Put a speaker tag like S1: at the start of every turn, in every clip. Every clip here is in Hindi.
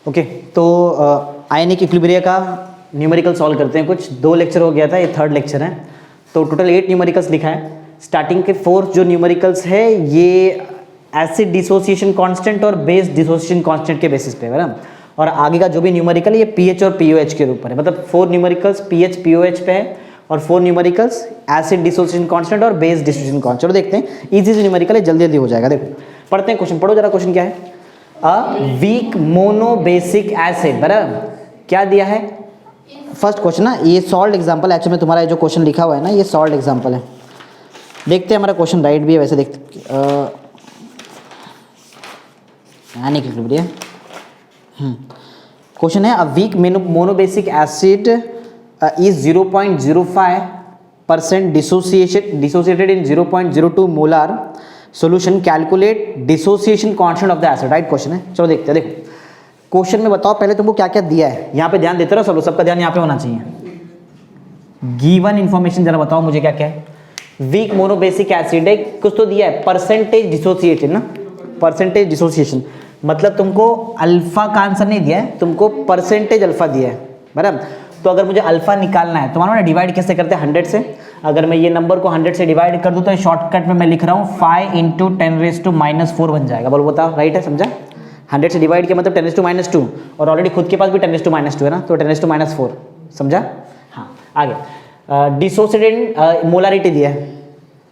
S1: ओके, तो आयनिक इक्विलिब्रिया का न्यूमेरिकल सॉल्व करते हैं। कुछ 2 लेक्चर हो गया था, ये 3rd लेक्चर है। तो टोटल 8 न्यूमेरिकल्स लिखा है। स्टार्टिंग के 4 जो न्यूमेरिकल्स है ये एसिड डिसोसिएशन कांस्टेंट और बेस डिसोसिएशन कांस्टेंट के बेसिस पे है ना। और आगे का जो भी न्यूमेरिकल है ये पीएच और पीओएच के ऊपर है। मतलब 4 न्यूमेरिकल्स पीएच पीओएच पे है और 4 न्यूमेरिकल्स एसिड डिसोसिएशन कांस्टेंट और बेस डिसोसिएशन कांस्टेंट। चलो देखते हैं, इजी से न्यूमेरिकल है, जल्दी जल्दी हो जाएगा। देखो पढ़ते हैं क्वेश्चन, पढ़ो जरा। क्वेश्चन क्या है? अ वीक मोनोबेसिक एसिड, बराबर क्या दिया है? फर्स्ट क्वेश्चन ना, ये सॉल्व एग्जांपल एक्चुअली में तुम्हारा जो क्वेश्चन लिखा हुआ है ना, ये सॉल्व एग्जांपल है। देखते हैं हमारा क्वेश्चन राइट भी है वैसे। देखते क्वेश्चन है, a weak monobasic acid is 0.05% dissociated in 0.02 molar solution, calculate dissociation constant of the acid. Right question है। चलो देखते हैं। देखो क्वेश्चन में बताओ पहले तुमको क्या क्या दिया है, यहाँ पे ध्यान देते रहो सब, सबका ध्यान यहाँ पे होना चाहिए। गिवन इन्फॉर्मेशन जरा बताओ मुझे क्या क्या है। वीक मोनोबेसिक एसिड है, कुछ तो दिया है, परसेंटेज डिसोसिएशन ना, परसेंटेज डिसोसिएशन मतलब तुमको अल्फा का आंसर नहीं दिया है, तुमको परसेंटेज अल्फा दिया है, बराबर। तो अगर मुझे अल्फा निकालना है तो मानो ना डिवाइड कैसे करते हैं 100 से। अगर मैं ये नंबर को 100 से डिवाइड कर दूं तो शॉर्टकट में मैं लिख रहा हूँ 5 × 10⁻⁻4 बन जाएगा। बोलो बताओ, राइट है? समझा? 100 से डिवाइड किया मतलब 10⁻2 और ऑलरेडी खुद के पास भी 10⁻2 है ना, तो 10⁻4। समझा? हाँ, आगे डिसोसिएटेड मोलारिटी दिया है।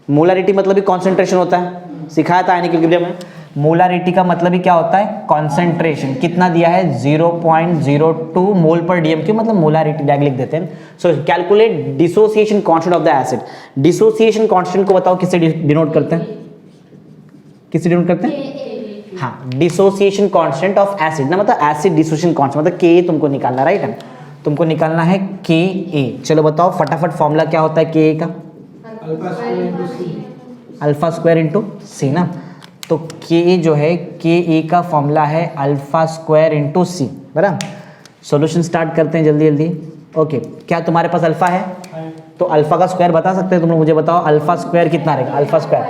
S1: मोलारिटी मतलब भी कॉन्सेंट्रेशन होता है, सिखाया था आयनिक इक्विलिब्रियम में। मोलारिटी का मतलब ही क्या होता है? कॉन्सेंट्रेशन। कितना दिया है? 0.02 मोल पर डीएम क्यू, मतलब मोलारिटी डायरेक्ट लिख देते हैं। सो calculate dissociation constant of the acid. Dissociation constant को बताओ किससे डिनोट करते हैं? किससे डिनोट करते हैं? हाँ, डिसोसिएशन कांस्टेंट ऑफ एसिड ना, मतलब एसिड डिसोसिएशन कांस्टेंट मतलब के तुमको निकालना, राइट है? तुमको निकालना है के ए। चलो बताओ फटाफट, फॉर्मूला क्या होता है के ए का? अल्फा स्क्वायर इंटू सी ना। तो के जो है, के ए का फॉर्मूला है अल्फा स्क्वायर इंटू सी, बराबर। सॉल्यूशन स्टार्ट करते हैं जल्दी जल्दी। ओके, क्या तुम्हारे पास अल्फा है? तो अल्फा का स्क्वायर बता सकते हैं तुम लोग? मुझे बताओ अल्फा स्क्वायर कितना रहेगा? अल्फा स्क्वायर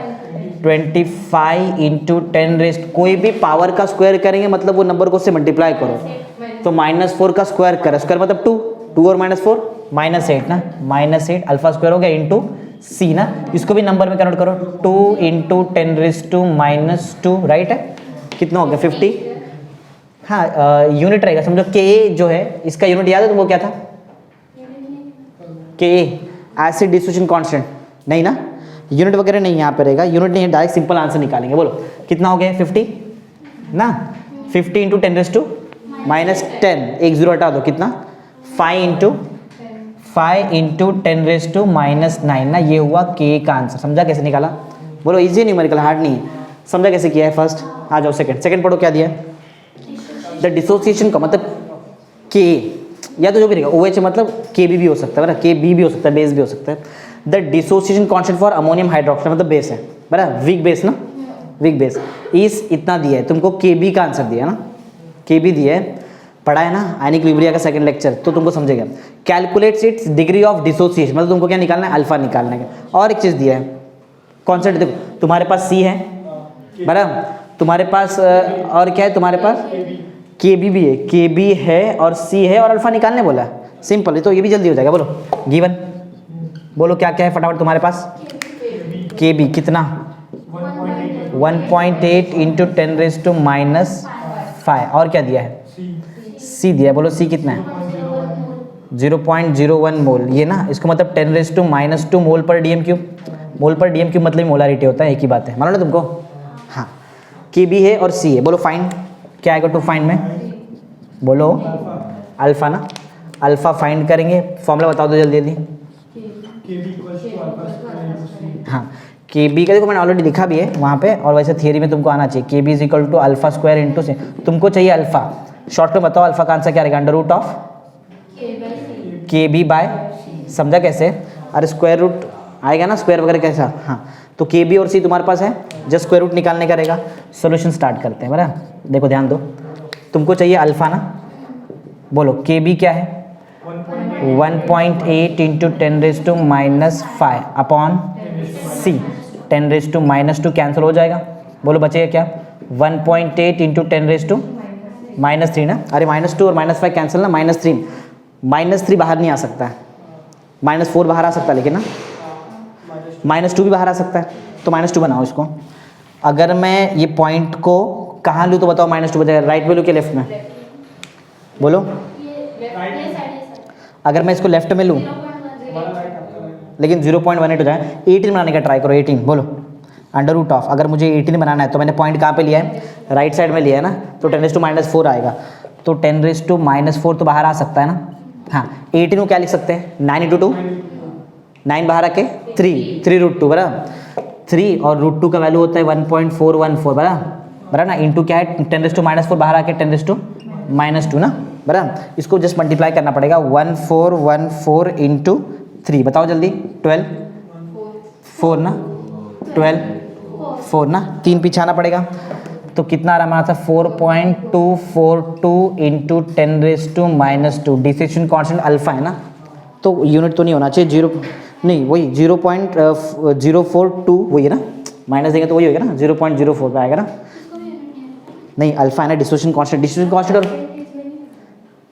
S1: 25 × 10⁻, कोई भी पावर का स्क्वायर करेंगे मतलब वो नंबर को उससे मल्टीप्लाई करो। तो -4 का स्क्वायर करें, स्क्वायर मतलब 2 और -4 -8 ना, -8 अल्फा स्क्वायर हो गया इंटू सी ना। इसको भी नंबर में कन्वर्ट करो, 2 × 10⁻², राइट है? कितना हो गया? 50। हाँ, यूनिट रहेगा समझो। के जो है इसका यूनिट याद है तुमको क्या था? के एसिड डिसोसिएशन कांस्टेंट नहीं ना, यूनिट वगैरह नहीं यहाँ पे रहेगा, यूनिट नहीं है, डायरेक्ट सिंपल आंसर निकालेंगे। बोलो कितना हो गया? 50 ना, 50 × 10⁻⁻10, एक जीरो हटा दो, कितना? 5 × 10⁻⁹ ना, ये हुआ के का आंसर। समझा कैसे निकाला? बोलो इजी न्यूमेरिकल, हार्ड नहीं है। समझा कैसे किया है? फर्स्ट आ जाओ सेकंड पढ़ो क्या दिया है। द डिसोसिएशन का मतलब के, या तो जो भी रहेगा OH मतलब के बी भी हो सकता है, बराबर, के बी भी हो सकता है, बेस भी हो सकता है। The dissociation constant for ammonium hydroxide मतलब बेस है, बराबर, वीक बेस ना, वीक बेस। इस इतना दिया है तुमको, के बी का आंसर दिया ना, के बी दिया है, पढ़ा है ना आयनिक इक्विलिब्रिया का 2nd लेक्चर, तो तुमको समझेगा। Calculates it's degree of dissociation मतलब तुमको क्या निकालना है? अल्फा निकालना है। और एक चीज़ दिया है कॉन्सेंट, देखो तुम्हारे पास सी है, बराबर, तुम्हारे पास और क्या है? तुम्हारे पास के बी भी है, के बी है और सी है और अल्फा निकालने बोला है। सिंपल है, तो ये भी जल्दी हो जाएगा। बोलो गिवन, बोलो क्या क्या है फटाफट तुम्हारे पास? के बी कितना? 1.8 × 10⁻⁻5। और क्या दिया है? सी दिया है। बोलो सी कितना है? 0.01 मोल, ये ना, इसको मतलब 10⁻² मोल पर डीएम क्यूब। मोल पर डीएम क्यूब मतलब मोलारिटी होता है, एक ही बात है, मानो ना तुमको। हाँ, के बी है और सी है। बोलो फाइंड, क्या आएगा टू फाइंड में? बोलो अल्फा ना, अल्फा फाइंड करेंगे। फॉर्मूला बता दो जल्दी जल्दी। हाँ, के बी का देखो मैंने ऑलरेडी लिखा भी है वहाँ पे, और वैसे थियरी में तुमको आना चाहिए। के बी = अल्फा स्क्वायर इंटू से, तुमको चाहिए अल्फा। शॉर्ट में बताओ अल्फा का आंसर क्या रहेगा? √ऑफ के बी बाय, समझा कैसे? अरे स्क्वायर रूट आएगा ना, स्क्वायर वगैरह कैसा। हाँ, तो के बी और सी तुम्हारे पास है, जस्ट स्क्वायर रूट निकालने का रहेगा। सॉल्यूशन स्टार्ट करते हैं, बराबर। देखो ध्यान दो, तुमको चाहिए अल्फा ना, बोलो के बी क्या है? 1.8 × 10⁻⁻5 अपॉन सी, 10⁻² कैंसिल हो जाएगा। बोलो बचेगा क्या? 1.8 × 10⁻⁻ -3 ना, अरे -2 और -5 कैंसिल ना, -3 बाहर नहीं आ सकता है, -4 बाहर आ सकता है लेकिन ना, -2 भी बाहर आ सकता है, तो -2 बनाओ इसको। अगर मैं ये पॉइंट को कहाँ लूँ तो बताओ, -2 बजाय राइट में लूँ कि लेफ्ट में, बोलो। अगर मैं इसको लेफ्ट में लूँ लेकिन 0.18 हो जाए, 18 बनाने का ट्राई करो, 18 बोलो, √, अगर मुझे 18 बनाना है तो मैंने पॉइंट कहाँ पे लिया है, राइट साइड में लिया है ना, तो 10⁻⁻4 आएगा, तो 10⁻⁻4 तो बाहर आ सकता है ना, हाँ 18 को क्या लिख सकते हैं, 9 × 2, 9 बाहर आके 3 √2 बराबर, 3 और √2 का वैल्यू होता है 1.414 बराबर ना, इंटू क्या है 10⁻⁻4 बाहर आके 10⁻⁻2 ना बराबर, इसको जस्ट मल्टीप्लाई करना पड़ेगा, 1414 × 3 बताओ जल्दी, 12 4 ना, 12 4 ना, 3 पीछे आना पड़ेगा, तो कितना आ रहा हमारा था 4.242 × 10⁻⁻2, डिफिशिएंट कांस्टेंट अल्फा है ना, तो यूनिट तो नहीं होना चाहिए, 0 नहीं वही 0.042 वही है ना, माइनस देंगे तो वही होगा ना, 0.04 पे आएगा ना, नहीं अल्फा है ना, डिसोसिएशन कांस्टेंट और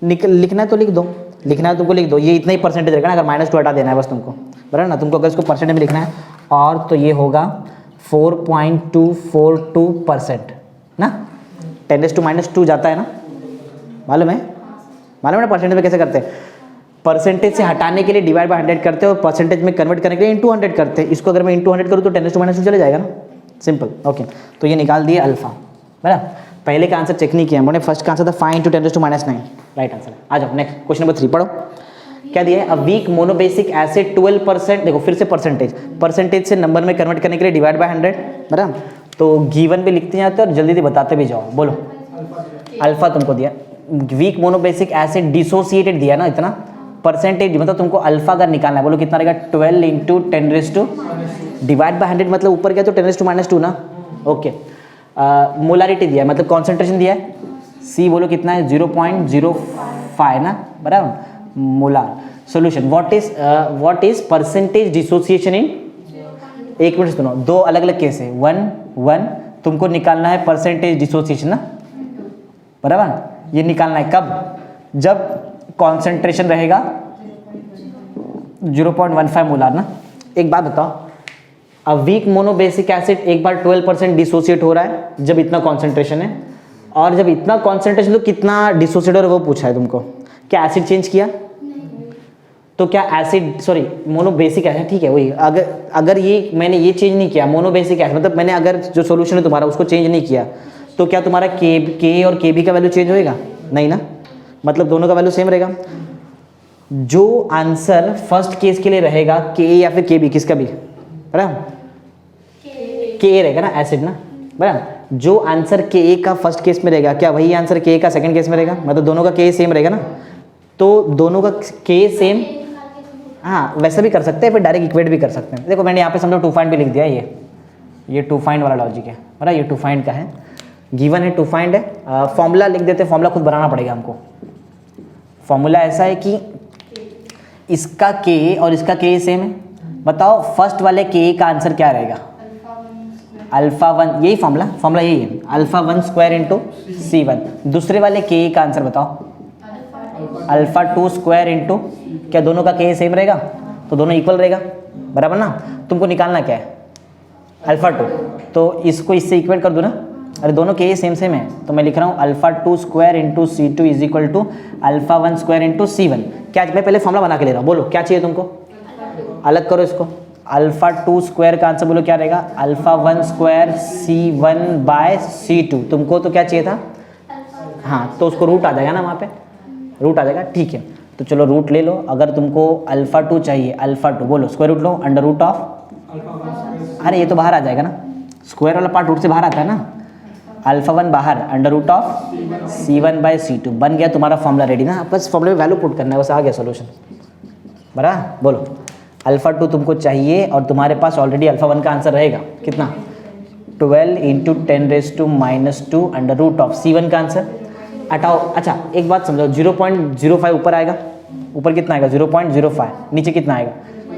S1: लिखना है तो लिख दो, लिखना है तुमको लिख दो, ये इतना ही परसेंटेज रहेगा ना, अगर -2 हटा देना है बस तुमको बराबर ना, तुमको अगर इसको परसेंटेज में लिखना है, और तो ये होगा 4.242% ना, 10⁻² जाता है ना, मालूम है ना परसेंटेज में कैसे करते हैं, परसेंटेज से हटाने के लिए डिवाइड बाय 100 करते हैं और परसेंटेज में कन्वर्ट करने के लिए × 100 करते हैं, इसको अगर मैं × 100 करूँ तो 10⁻² चले जाएगा ना, सिंपल, ओके, तो ये निकाल दिए अल्फा बराबर। पहले का आंसर चेक नहीं किया हमने, फर्स्ट का आंसर था 5 × 10⁻⁹, राइट आंसर। आ जाओ नेक्स्ट क्वेश्चन नंबर 3 पढ़ो, क्या दिया है, अ वीक मोनोबेसिक एसिड 12%, देखो फिर से परसेंटेज से नंबर में कन्वर्ट करने के लिए डिवाइड बाय 100 बराबर, तो गिवन भी लिखते जाते और जल्दी बताते भी जाओ, बोलो अल्फा तुमको दिया, वीक मोनोबेसिक एसिड डिसोसिएटेड दिया ना, इतना परसेंटेज मतलब तुमको अल्फा अगर निकालना है, बोलो कितना रहेगा, 12 × 10⁻, डिवाइड बाय 100 मतलब ऊपर गया तो 10⁻² ना, ओके। मोलारिटी दिया है मतलब कॉन्सेंट्रेशन दिया है, सी बोलो कितना है, 0.05 ना बराबर, molar. Solution, what is percentage dissociation in, एक मिनट सुनो, दो अलग अलग केस है, 1 तुमको निकालना है परसेंटेज डिसोसिएशन ना बराबर, ये निकालना है कब, जब कॉन्सेंट्रेशन रहेगा 0.15 मोलार ना। एक बात बताओ, अ वीक मोनोबेसिक एसिड एक बार 12% डिसोसिएट हो रहा है जब इतना कॉन्सेंट्रेशन है, और जब इतना कॉन्सेंट्रेशन तो कितना डिसोसिएट हो रहा है वो पूछा है तुमको, क्या एसिड चेंज किया, तो क्या एसिड मोनो मोनोबेसिक एसिड, ठीक है वही, अगर ये मैंने ये चेंज नहीं किया मोनोबेसिक एसिड, मतलब मैंने अगर जो सॉल्यूशन है तुम्हारा उसको चेंज नहीं किया, तो क्या तुम्हारा के और के बी का वैल्यू चेंज होएगा, नहीं ना, मतलब दोनों का वैल्यू सेम रहेगा। जो आंसर फर्स्ट केस के लिए रहेगा के या फिर के बी, किसका भी बराबर, के रहेगा ना एसिड ना बराबर, जो आंसर के ए का फर्स्ट केस में रहेगा क्या वही आंसर के ए का सेकंड केस में रहेगा, मतलब दोनों का के सेम रहेगा ना, तो दोनों का के सेम, हाँ वैसा भी कर सकते हैं, फिर डायरेक्ट इक्वेट भी कर सकते हैं। देखो मैंने यहाँ पे समझो टू फाइंड भी लिख दिया, ये टू फाइंड वाला लॉजिक है बराबर, ये टू फाइंड का है, गिवन है टू फाइंड है, फॉर्मूला लिख देते हैं, फॉर्मूला खुद बनाना पड़ेगा हमको। फॉर्मूला ऐसा है कि इसका के और इसका के सेम है, बताओ फर्स्ट वाले के का आंसर क्या रहेगा, α1, यही फॉर्मूला यही है, α1² × C1। दूसरे वाले के का आंसर बताओ, α2² × क्या दोनों का के सेम रहेगा, तो दोनों इक्वल रहेगा बराबर ना, तुमको निकालना क्या है α2, तो इसको इससे इक्वेट कर दो ना, अरे दोनों के सेम है, तो मैं लिख रहा हूँ α2² × C2 is equal to α1² × C1। क्या, मैं पहले फॉर्मूला बना के ले रहा हूँ, बोलो क्या चाहिए तुमको, अलग करो इसको, α2² का आंसर बोलो क्या रहेगा, α1² C1/C2, तुमको तो क्या चाहिए था, हाँ तो उसको रूट आ जाएगा ना, वहाँ पे रूट आ जाएगा, ठीक है, तो चलो रूट ले लो, अगर तुमको α2 चाहिए, α2 बोलो स्क्वायर रूट लो, √ ऑफ, अरे ये तो बाहर आ जाएगा ना, स्क्वायर वाला पार्ट रूट से बाहर आता है ना, α1 बाहर, √ ऑफ C1/C2 बन गया तुम्हारा फॉर्मूला रेडी ना, बस फॉर्मूले में वैल्यू पुट करना है, बस आ गया सॉल्यूशन बराबर। बोलो α2 तुमको चाहिए और तुम्हारे पास ऑलरेडी α1 का आंसर रहेगा कितना, 12 × 10⁻², √ ऑफ C1 का आंसर हटाओ। अच्छा एक बात समझो, 0.05 ऊपर आएगा, ऊपर कितना आएगा 0.05, नीचे कितना आएगा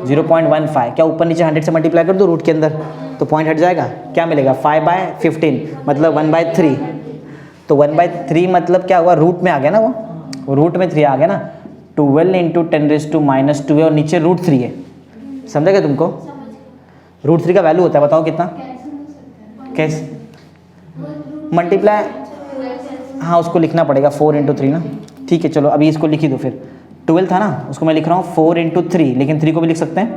S1: 0.15, क्या ऊपर नीचे 100 से मल्टीप्लाई कर दो रूट के अंदर, तो पॉइंट हट जाएगा, क्या मिलेगा 5/15 मतलब 1/3, तो 1/3 मतलब क्या हुआ, रूट में आ गया ना, वो रूट में 3 आ गया ना, 12 इंटू 10⁻² है और नीचे √3 है, समझा क्या तुमको? √3 का वैल्यू होता है, बताओ कितना, कैसे मल्टीप्लाई, हाँ उसको लिखना पड़ेगा 4 इंटू 3 ना, ठीक है चलो अभी इसको लिख ही दो फिर, 12 था ना उसको मैं लिख रहा हूँ 4 इंटू 3, लेकिन 3 को भी लिख सकते हैं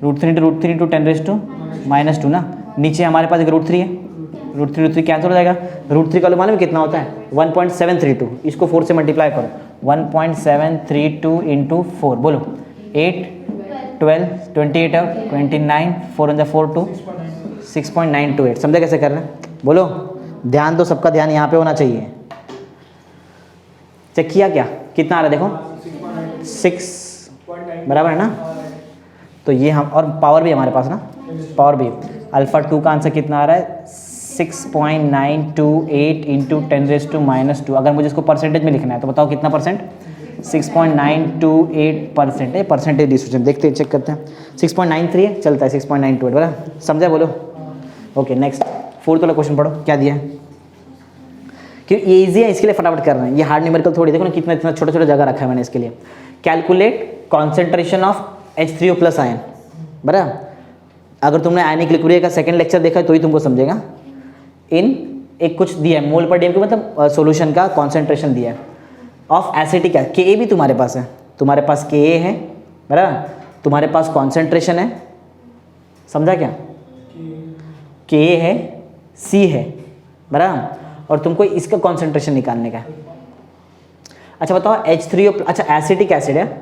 S1: √3 इंटू 10⁻² ना, नीचे हमारे पास एक √3 है, √3 कैंसिल हो जाएगा, √3 का मालूम है कितना होता है 1.732, इसको 4 से मल्टीप्लाई करो, 1.732 इंटू 4, बोलो 8 12 28 और 29, 4 × 4 2 6.928, समझे कैसे कर रहे हैं, बोलो ध्यान दो, सबका ध्यान यहाँ पे होना चाहिए। चेक किया क्या, कितना आ रहा है देखो 6 बराबर है ना, तो ये हम, और पावर भी हमारे पास ना, पावर भी, अल्फ़ा 2 का आंसर कितना आ रहा है 6.928 इंटू 10⁻²। अगर मुझे इसको परसेंटेज में लिखना है तो बताओ कितना परसेंट, 6.928% है, परसेंटेज डिस्ट्रीब्यूशन देखते हैं, चेक करते हैं, 6.93 है, चलता है 6.928 बराबर, समझा, बोलो ओके। नेक्स्ट 4th वाला क्वेश्चन पढ़ो, क्या दिया है, क्योंकि ये ईजी है इसके लिए फटाफट कर रहे हैं, ये हार्ड न्यूमेरिकल थोड़ी, देखो ना कितना इतना छोटा छोटा जगह रखा है मैंने इसके लिए। Calculate concentration of H3O+ ion, बराबर, अगर तुमने आयनिक लिक्विड का सेकंड लेक्चर देखा है तो ही तुमको समझेगा। इन एक कुछ दिया है मोल पर डीएम के, मतलब सॉल्यूशन का कॉन्सेंट्रेशन दिया है ऑफ एसिटिक, के भी तुम्हारे पास है, तुम्हारे पास के है बराबर, तुम्हारे पास कॉन्सेंट्रेशन है, समझा क्या, के है, सी है बराबर, और तुमको इसका कॉन्सेंट्रेशन निकालने का है। अच्छा बताओ H3O+, अच्छा एसिटिक एसिड है,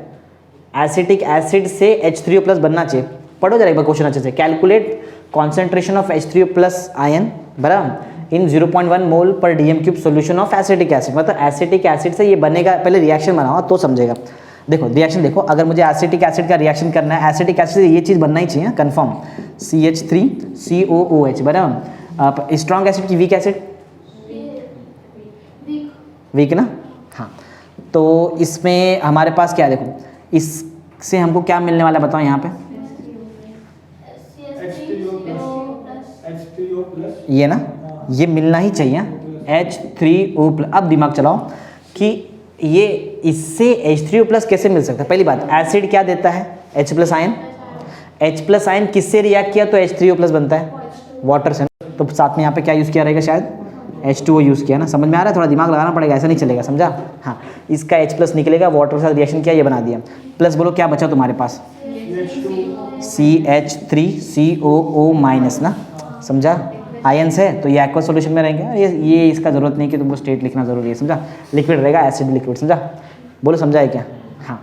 S1: एसिटिक एसिड से H3O+ बनना चाहिए, पढ़ो जरा एक बार क्वेश्चन अच्छे से। Calculate concentration of H3O+ ion बराबर इन 0.1 मोल पर DM³ solution of acetic acid, मतलब एसिटिक एसिड से ये बनेगा, पहले रिएक्शन बनाओ तो समझेगा। देखो रिएक्शन देखो, अगर मुझे एसिटिक एसिड का रिएक्शन करना है, एसिटिक एसिड से ये चीज़ बनना ही चाहिए कंफर्म, CH3COOH बराबर। स्ट्रॉन्ग एसिड की वीक एसिड, वीक ना, हाँ, तो इसमें हमारे पास क्या है, देखो इससे हमको क्या मिलने वाला है बताओ यहाँ पे, ये ना, ये मिलना ही चाहिए H3O+। अब दिमाग चलाओ कि ये इससे H3O+ कैसे मिल सकता है। पहली बात, एसिड क्या देता है, H+ आयन, H+ आयन किससे रिएक्ट किया तो H3O+ बनता है, वाटर से, तो साथ में यहाँ पे क्या यूज़ किया रहेगा, शायद H2O यूज़ किया ना, समझ में आ रहा है, थोड़ा दिमाग लगाना पड़ेगा, ऐसा नहीं चलेगा, समझा, हाँ, इसका H+ निकलेगा, वाटर के साथ रिएक्शन किया, ये बना दिया, प्लस बोलो क्या बचा तुम्हारे पास, CH3COO- ना, समझा, आयन्स है तो ये एक्वा सॉल्यूशन में रहेंगे, ये इसका जरूरत नहीं कि तुमको स्टेट लिखना जरूरी है, समझा, लिक्विड रहेगा, एसिड लिक्विड, समझा, बोलो समझा है क्या, हाँ।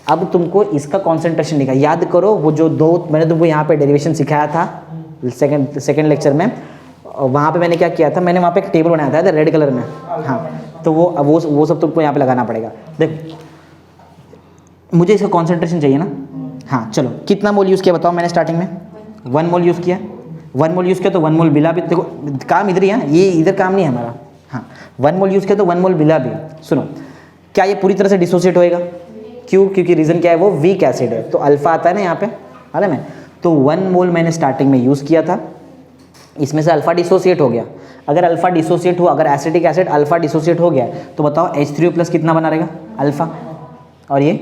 S1: अब तुमको इसका कॉन्सेंट्रेशन लिखा, याद करो वो जो दो मैंने तुमको यहाँ पे डेरिवेशन सिखाया था सेकंड लेक्चर में, वहाँ पे मैंने क्या किया था, मैंने वहाँ पे एक टेबल बनाया था रेड कलर में, हाँ, तो वो सब तुमको यहाँ पे लगाना पड़ेगा। देखो मुझे इसका कॉन्सेंट्रेशन चाहिए ना, हाँ चलो, कितना मोल यूज़ किया बताओ मैंने स्टार्टिंग में, 1 मोल यूज़ किया, 1 मोल यूज़ किया तो 1 मोल मिला भी, देखो काम इधर ही है, ये इधर काम नहीं है हमारा, हाँ 1 मोल यूज़ किया तो 1 मोल मिला भी। सुनो, क्या ये पूरी तरह से डिसोसिएट होएगा, क्यों, क्योंकि रीज़न क्या है, वो वीक एसिड है, तो अल्फा आता है ना यहाँ पे, मालूम है, तो 1 मोल मैंने स्टार्टिंग में यूज़ किया था, इसमें से अल्फा डिसोसिएट हो गया, अगर अल्फा डिसोसिएट हुआ, अगर एसिटिक एसिड अल्फा डिसोसिएट हो गया तो बताओ H3O+ कितना बना रहेगा, अल्फा, और ये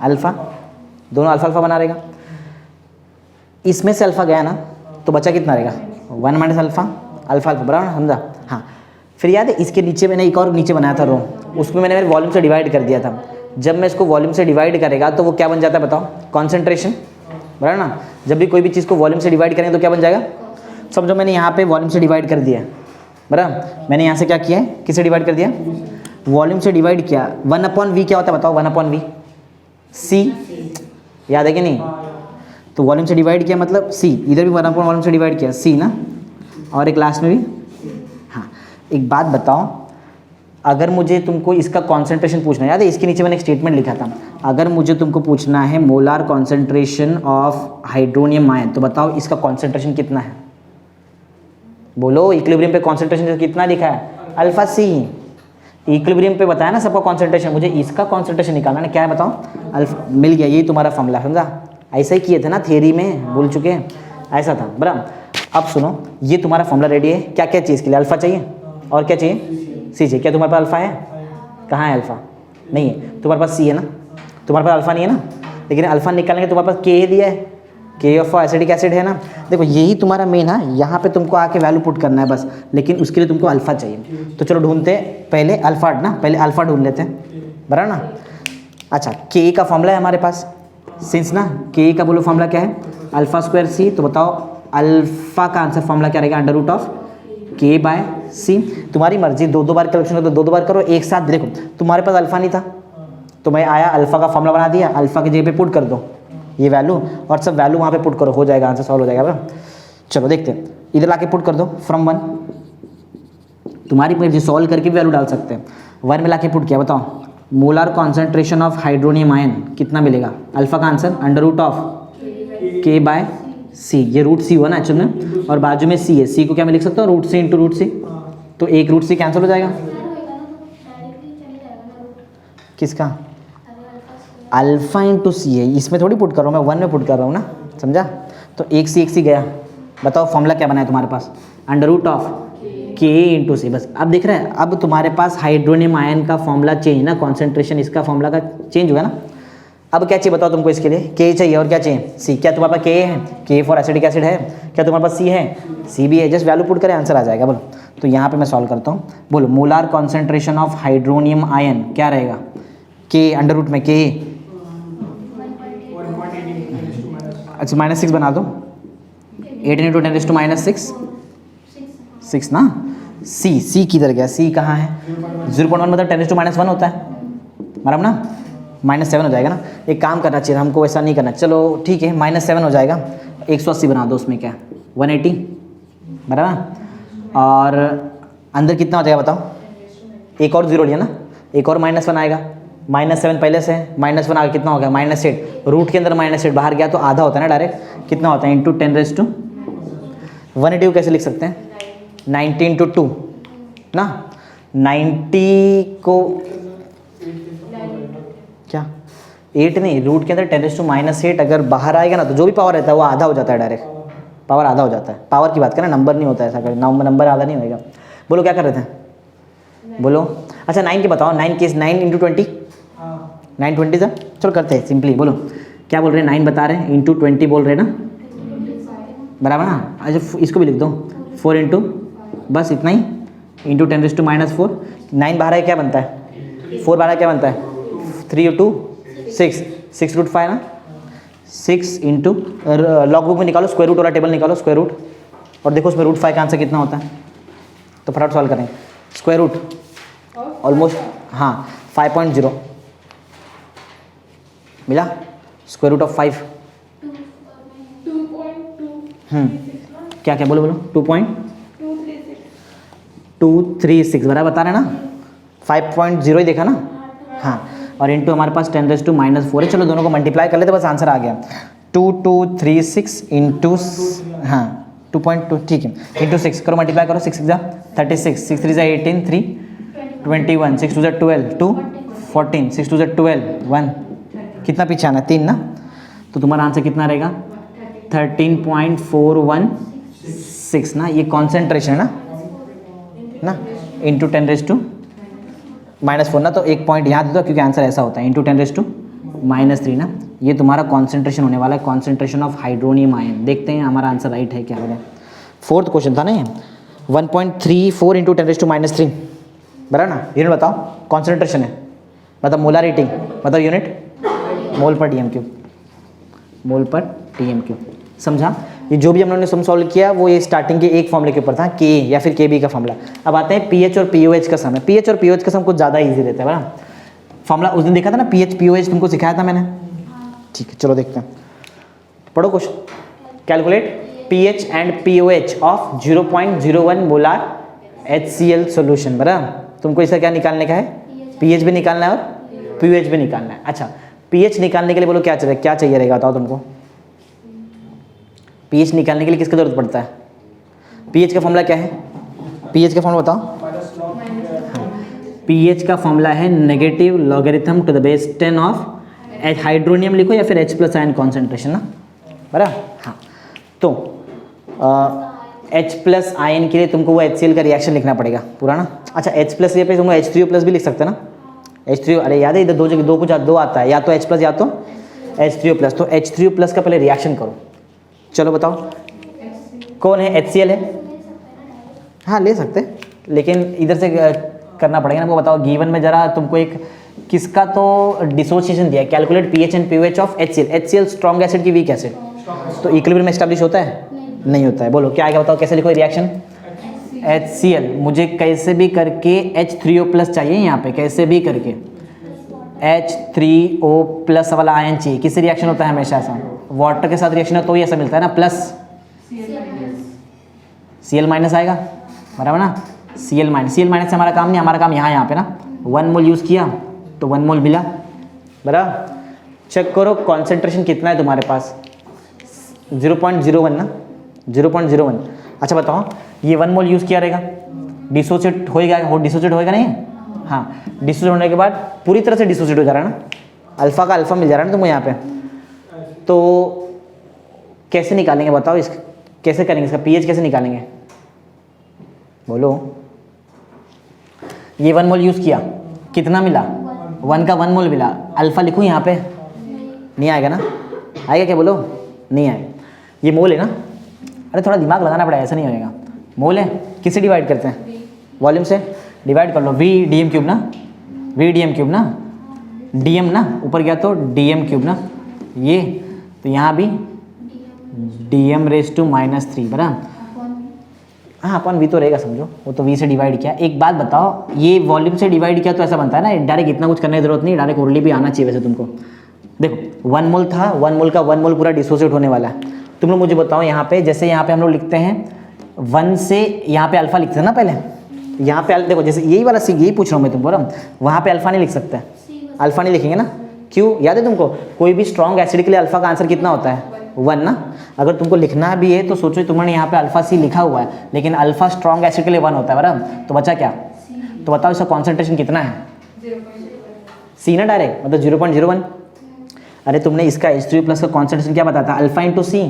S1: अल्फा, दोनों अल्फा अल्फा बना रहेगा, इसमें से अल्फा गया ना तो बचा कितना रहेगा, 1 माइनस अल्फा, अल्फा अल्फा बराबर, समझा, हाँ। फिर याद है इसके नीचे मैंने एक और नीचे बनाया था रो, उसमें मैंने मेरे वॉल्यूम से डिवाइड कर दिया था, जब मैं इसको वॉल्यूम से डिवाइड करेगा तो वो क्या बन जाता है बताओ, कॉन्सेंट्रेशन, बराबर ना, जब भी कोई भी चीज़ को वॉल्यूम से डिवाइड करेंगे तो क्या बन जाएगा, समझो मैंने यहाँ पे वॉल्यूम से डिवाइड कर दिया, बराबर, मैंने यहाँ से क्या किया है, किससे डिवाइड कर दिया, वॉल्यूम से डिवाइड किया, 1/V क्या होता है बताओ, 1/V C, याद है कि नहीं, तो वॉल्यूम से डिवाइड किया मतलब C, इधर भी 1/1 वॉल्यूम से डिवाइड किया C ना, और एक लास्ट में भी, हाँ। एक बात बताओ, अगर मुझे तुमको इसका कॉन्सेंट्रेशन पूछना, याद है इसके नीचे मैंने एक स्टेटमेंट लिखा था, अगर मुझे तुमको पूछना है molar concentration of hydronium ion, तो बताओ इसका कॉन्सेंट्रेशन कितना है, बोलो, इक्विलिब्रियम पे कॉन्सेंट्रेशन कितना लिखा है, अल्फा C, इक्विलिब्रियम पे बताया ना सबका कॉन्सेंट्रेशन, मुझे इसका कॉन्सेंट्रेशन निकालना है, क्या है बताओ, अल्फा, मिल गया, यही तुम्हारा फॉर्मूला, समझा, ऐसा ही किए थे ना थियरी में, भूल चुके हैं, ऐसा था बराबर। अब सुनो, ये तुम्हारा फॉर्मूला रेडी है। क्या क्या चीज़ के लिए? अल्फा चाहिए और क्या चाहिए? सी चाहिए। क्या तुम्हारे पास अल्फा है? कहाँ है अल्फा? नहीं है। तुम्हारे पास सी है ना, तुम्हारे पास अल्फा नहीं है ना। लेकिन अल्फा निकालने के तुम्हारे पास के दिया है, के ऑफ एसिडिक एसिड है ना। देखो यही तुम्हारा मेन है, यहाँ पे तुमको आके वैल्यू पुट करना है बस, लेकिन उसके लिए तुमको अल्फा चाहिए। तो चलो ढूंढते हैं पहले अल्फा ना, पहले अल्फा ढूंढ लेते हैं, बराबर ना। अच्छा, के का फॉर्मूला है हमारे पास, सिंस ना के का बोलो फॉर्मूला क्या है? अल्फा स्क्वायर सी। तो बताओ अल्फा का आंसर फॉर्मूला क्या रहेगा? अंडर रूट ऑफ के बाय सी। तुम्हारी मर्जी, दो बार कैलकुलेशन करो तो दो बार करो, एक साथ। देखो तुम्हारे पास अल्फा नहीं था तो मैं आया अल्फा का फॉर्मूला बना दिया, अल्फा की जगह पे पुट कर दो ये वैल्यू और सब वैल्यू वहाँ पे पुट करो, हो जाएगा आंसर, सॉल्व हो जाएगा बराबर। चलो देखते हैं, इधर लाके पुट कर दो फ्रॉम 1। तुम्हारी मर्जी, सॉल्व करके भी वैल्यू डाल सकते हैं। 1 में लाके पुट किया, बताओ molar concentration of hydronium ion कितना मिलेगा? अल्फा का आंसर अंडर रूट ऑफ के बाय सी। ये रूट सी हुआ ना एक्चुअल में, और बाजू में सी है, सी को क्या मैं लिख सकता हूँ? रूट सी इंटू रूट सी। तो एक रूट सी कैंसिल हो जाएगा। किसका? अल्फा इंटू सी है, इसमें थोड़ी पुट कर रहा हूँ मैं, 1 में पुट कर रहा हूँ ना, समझा। तो एक सी गया। बताओ फॉर्मूला क्या बना है तुम्हारे पास? अंडर रूट ऑफ के इंटू सी। बस अब दिख रहा है, अब तुम्हारे पास हाइड्रोनियम आयन का फॉर्मूला चेंज ना, कॉन्सेंट्रेशन इसका फॉर्मूला का चेंज हुआ ना। अब क्या चाहिए बताओ तुमको? इसके लिए के चाहिए और क्या चाहिए? सी। क्या तुम्हारे पास के है? के फॉर एसिडिक एसिड है। क्या तुम्हारे पास सी है? सी भी है। जस्ट वैल्यू पुट करें, आंसर आ जाएगा। बोलो, तो यहाँ पे मैं सॉल्व करता हूँ। बोलो molar concentration of hydronium ion क्या रहेगा? के अंडर रूट में के, अच्छा -6 बना दो, 18 इंटू 10⁻⁻⁶ 6 ना। सी किधर गया? सी कहाँ है? 0.1 मतलब 10⁻⁻1 होता है बराबर ना, -7 हो जाएगा ना। एक काम करना चाहिए हमको, ऐसा नहीं करना। चलो ठीक है, -7 हो जाएगा। 180 बना दो, उसमें क्या 180 बराबर। और अंदर कितना हो जाएगा बताओ? एक और 0 लिया ना, एक और -1 आएगा। -7 पहले से, -1 आगे कितना हो गया? -8। रूट के अंदर -8 बाहर गया तो आधा होता है ना डायरेक्ट। कितना होता है? इंटू 10⁻। 180 कैसे लिख सकते हैं? 90 इंटू 2 ना। 90 को क्या 8 नहीं, रूट के अंदर 10⁻⁸ अगर बाहर आएगा ना तो जो भी पावर रहता है वो आधा हो जाता है डायरेक्ट। पावर आधा हो जाता है, पावर की बात करें, नंबर नहीं होता है ऐसा। नंबर आधा नहीं होएगा। बोलो क्या कर रहे थे? बोलो। अच्छा 9 के बताओ, 9 केस 9 इंटू 20, 9 20 सर। चलो करते हैं सिंपली। बोलो क्या बोल रहे हैं? 9 बता रहे हैं, इंटू 20 बोल रहे हैं ना, बराबर ना। अच्छा इसको भी लिख दो 4 इंटू, बस इतना ही, इंटू 10⁻⁴। 9 बाहर है क्या बनता है? 4 बाहर क्या बनता है? 3 और 2 6, 6 रूट 5 ना। 6 इंटू लॉग बुक में निकालो, स्क्वायर रूट वाला टेबल निकालो, स्क्वायर रूट, और देखो उसमें रूट 5 का आंसर कितना होता है। तो फटाफट सॉल्व करेंगे। स्क्वायर रूट ऑलमोस्ट, हाँ 5.0 मिला। स्क्वायर रूट ऑफ 5 क्या क्या बोलो 2.236 बराबर बता रहे ना। 5.0 ही देखा ना, हाँ। और इंटू हमारे पास 10⁻⁻⁴ है। चलो दोनों को मल्टीप्लाई कर लेते, बस आंसर आ गया। 2236 इंटू, हाँ 2.2, ठीक है, इंटू 6 करो, मल्टीप्लाई करो। 6 6 36, 6 3 18, 3 21, 6 2 12, 2 14, 6 2 12, 1 कितना पीछे आना? 3 ना। तो तुम्हारा आंसर कितना रहेगा? 13.416 ना। ये कॉन्सेंट्रेशन है ना, इंटू 10⁻⁻⁴ ना। तो एक पॉइंट यहाँ दे दो क्योंकि आंसर ऐसा होता है, इंटू 10⁻³ ना। ये तुम्हारा कॉन्सेंट्रेशन होने वाला है, कॉन्सेंट्रेशन ऑफ हाइड्रोनियम आयन। देखते हैं हमारा आंसर राइट है क्या होगा। 4th क्वेश्चन था ना ये, 1.34 इंटू 10⁻³ बराबर ना। यूनिट बताओ, कॉन्सेंट्रेशन है, मतलब मोलारिटी, मतलब यूनिट मोल पर TM³, मोल पर TM³। समझा? ये जो भी हम लोगों ने सम सॉल्व किया वो ये स्टार्टिंग के एक फॉर्मूले के ऊपर था, के या फिर KB का फॉर्मूला। अब आते हैं PH और POH का सम है। PH और POH का सम कुछ ज़्यादा इजी रहता है बना। फॉर्मूला उस दिन देखा था ना, PH POH तुमको सिखाया था मैंने, ठीक है। चलो देखते हैं, पढ़ो question. Calculate PH and POH of 0.01 molar HCl solution. बराबर, तुमको इसका क्या निकालने का है? PH भी निकालना है और POH भी निकालना है। अच्छा PH निकालने के लिए बोलो क्या चाहिए रहेगा बताओ तुमको? PH निकालने के लिए किसकी जरूरत पड़ता है? PH का फॉर्मूला क्या है? PH का फॉर्मूला बताओ। PH का फॉर्मूला है negative logarithm to the base 10 of hydronium लिखो या फिर H+ आयन कॉन्सेंट्रेशन ना, बराबर। हाँ तो H प्लस आयन के लिए तुमको वो HCl का रिएक्शन लिखना पड़ेगा पूरा ना। अच्छा H प्लस ये पे तुमको H3O प्लस भी लिख सकते हैं ना। H3O, अरे याद है इधर दो जगह दो कुछ दो आता है, या तो H प्लस या तो H3O प्लस। तो H3O प्लस का पहले रिएक्शन करो। चलो बताओ कौन है, HCl है? हाँ ले सकते, लेकिन इधर से करना पड़ेगा ना। वो बताओ गिवन में जरा तुमको एक किसका तो डिसोसिएशन दिया है, calculate pH and pOH of HCl। HCl strong acid की वीक एसिड, तो इक्विलिब्रियम एस्टैब्लिश होता है? नहीं होता है। बोलो क्या आएगा, बताओ कैसे लिखो रिएक्शन। HCl मुझे कैसे भी करके H3O प्लस चाहिए यहाँ पे, कैसे भी करके H3O प्लस वाला आयन चाहिए। किससे रिएक्शन होता है हमेशा ऐसा, वाटर के साथ रिएक्शन है तो ही ऐसा मिलता है ना, प्लस Cl माइनस आएगा, बराबर ना। Cl माइनस से हमारा काम नहीं, हमारा काम यहाँ पे ना 1 मोल यूज़ किया तो 1 मोल मिला, बराबर। चेक करो कॉन्सेंट्रेशन कितना है तुम्हारे पास, 0.01 ना, 0.01। अच्छा बताओ ये 1 मोल यूज़ किया रहेगा, डिसोसिएट होएगा, डिसोसिएट होएगा नहीं? हाँ, डिसोसिएट होने के बाद पूरी तरह से डिसोसिएट हो जा रहा है ना, अल्फ़ा का अल्फ़ा मिल जा रहा है ना तुमको यहाँ पे। तो कैसे निकालेंगे बताओ, इस कैसे करेंगे, इसका पीएच कैसे निकालेंगे बोलो। ये 1 मोल यूज़ किया, कितना मिला, 1 का 1 मोल मिला। अल्फ़ा लिखूँ यहाँ पे, नहीं आएगा ना, आएगा क्या बोलो, नहीं आएगा। ये मोल है ना, अरे थोड़ा दिमाग लगाना पड़ेगा, ऐसा नहीं होएगा। मोल है, किससे डिवाइड करते हैं, वॉल्यूम से डिवाइड कर लो, V dm क्यूब ना, V dm क्यूब ना, dm ना ऊपर गया तो dm क्यूब ना, ये तो यहाँ भी dm रेज टू -3 बराबर। हाँ अपन V तो रहेगा समझो, वो तो V से डिवाइड किया। एक बात बताओ, ये वॉल्यूम से डिवाइड किया तो ऐसा बनता है ना, डायरेक्ट इतना कुछ करने की जरूरत नहीं, डायरेक्ट ओरली भी आना चाहिए वैसे तुमको। देखो 1 मोल था, 1 मोल का 1 मोल पूरा डिसोसिएट होने वाला है। तुम लोग मुझे बताओ यहाँ पे, जैसे यहाँ पे हम लोग लिखते हैं 1 से यहाँ पे अल्फ़ा लिखते हैं ना पहले, यहाँ पे देखो जैसे यही वाला सी, यही पूछ रहा हूँ मैं तुमको ना, वहाँ पे अल्फ़ा नहीं लिख सकते, अल्फ़ा नहीं लिखेंगे ना, क्यों याद है तुमको, कोई भी स्ट्रॉन्ग एसिड के लिए अल्फ़ा का आंसर कितना होता है, 1 ना। अगर तुमको लिखना भी है तो सोचो तुमने यहाँ पे अल्फ़ा सी लिखा हुआ है, लेकिन अल्फ़ा स्ट्रॉन्ग एसिड के लिए 1 होता है बराबर, तो बचा क्या, तो बताओ इसका कॉन्सेंट्रेशन कितना है, सी ना डायरेक्ट, मतलब 0.01। अरे तुमने इसका H3O प्लस का कॉन्सेंट्रेशन क्या बताया था, अल्फ़ा इंटू सी,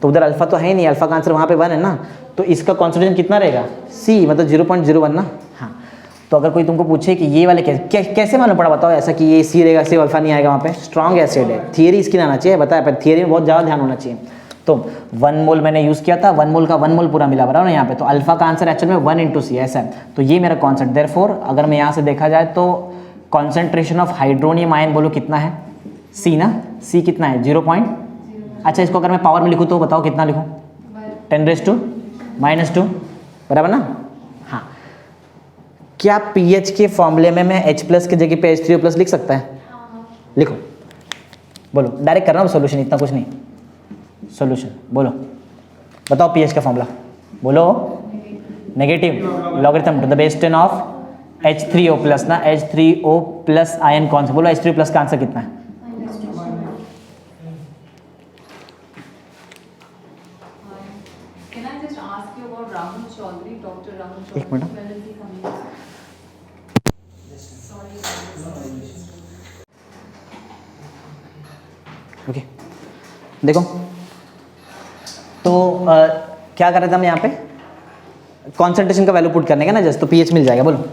S1: तो उधर अल्फ़ा तो है ही नहीं, अल्फ़ा का आंसर वहाँ पे 1 है ना, तो इसका कॉन्सेंट्रेशन कितना रहेगा, सी मतलब 0.01 ना। हाँ, तो अगर कोई तुमको पूछे कि ये वाले कैसे मालूम पड़ा बताओ ऐसा कि ये सी रहेगा, सिर्फ अल्फ़ा नहीं आएगा वहाँ पे, स्ट्रॉन्ग एसिड है, थियरी इसकी आना चाहिए, बताया पर थियरी में बहुत ज़्यादा ध्यान होना चाहिए। तो 1 मोल मैंने यूज़ किया था, 1 मोल का 1 मोल पूरा मिला बराबर ना यहाँ पे, तो अल्फ़ा का आंसर एक्चुअल में 1 इंटू सी ऐसा है। तो ये मेरा कॉन्सेंट, देयरफॉर अगर मैं यहाँ से देखा जाए तो कॉन्सेंट्रेशन ऑफ हाइड्रोनियम आयन बोलो कितना है, सी ना, सी कितना है 0. अच्छा इसको अगर मैं पावर में लिखूँ तो बताओ कितना लिखूँ, 10⁻⁻² बराबर ना। हाँ, क्या पीएच के फॉर्मूले में मैं H प्लस की जगह पे H3O प्लस लिख सकता है, लिखो बोलो, डायरेक्ट करना सोल्यूशन, इतना कुछ नहीं, सोल्यूशन बोलो, बताओ पीएच का फॉर्मूला बोलो, negative logarithm to the base 10 of H3O plus ना, H3O प्लस आयन कौन सा, बोलो H3O प्लस का आंसर कितना है, एक मिनट। ओके देखो तो क्या कर रहे थे हम यहाँ पे, कॉन्सेंट्रेशन का वैल्यू पुट करने का ना जस्ट, तो पीएच मिल जाएगा बोलो,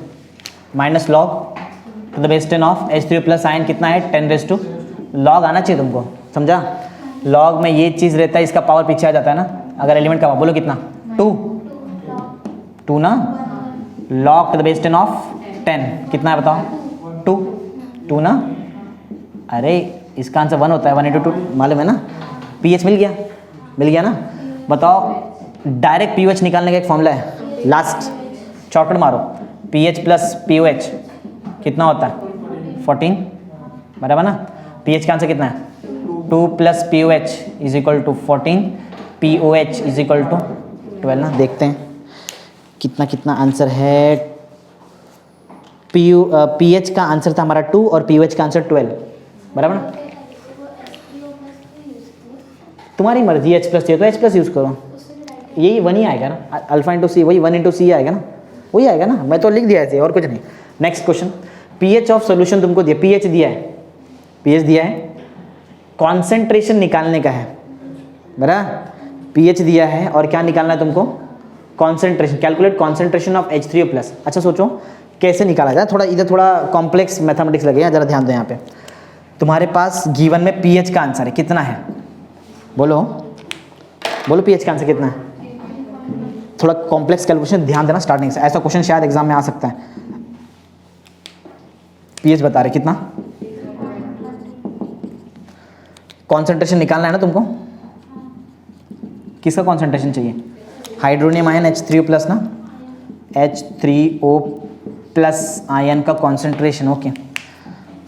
S1: minus log to the base 10 of H3O plus ion कितना है 10⁻², लॉग आना चाहिए तुमको, समझा। लॉग में ये चीज़ रहता है, इसका पावर पीछे आ जाता है ना, अगर एलिमेंट का बोलो कितना 2 ना, log to the base 10 of 10 कितना है बताओ 2 ना, अरे इसका आंसर 1 होता है, 1 इंटू 2 मालूम है ना। पीएच मिल गया ना। बताओ डायरेक्ट पीओएच निकालने का एक फॉर्मूला है, लास्ट शॉर्टकट मारो, पीएच प्लस पीओएच कितना होता है 14 बराबर ना। पीएच का आंसर कितना है 2 plus pOH is equal to 14, pOH is equal to 12 ना। देखते हैं कितना आंसर है, पीएच का आंसर था हमारा 2 और पीओएच का आंसर 12 बराबर ना। तुम्हारी मर्जी, H प्लस चाहिए तो H प्लस यूज़ करो, यही 1 ही आएगा ना, अल्फा इंटू सी वही 1 इंटू सी आएगा ना, वही आएगा ना, मैं तो लिख दिया ऐसे और कुछ नहीं। Next question, pH of solution तुमको दिया, पीएच दिया है, कॉन्सेंट्रेशन निकालने का है बराबर, पीएच दिया है और क्या निकालना है तुमको, concentration, calculate concentration of H3O+। अच्छा सोचो कैसे निकाला जाए, थोड़ा इधर थोड़ा कॉम्प्लेक्स मैथमेटिक्स लगेगा, जरा ध्यान दो यहाँ पे। तुम्हारे पास गिवन में पीएच का आंसर है, कितना है बोलो बोलो, पीएच का आंसर कितना है? थोड़ा कॉम्प्लेक्स कैलकुलेशन ध्यान देना स्टार्टिंग से, ऐसा क्वेश्चन शायद एग्जाम में आ सकता है। पीएच बता रहे कितना, कॉन्सेंट्रेशन निकालना है ना तुमको, किसका कॉन्सेंट्रेशन चाहिए? हाइड्रोनियम आयन H3O+ ना, H3O+ आयन का कॉन्सेंट्रेशन। ओके,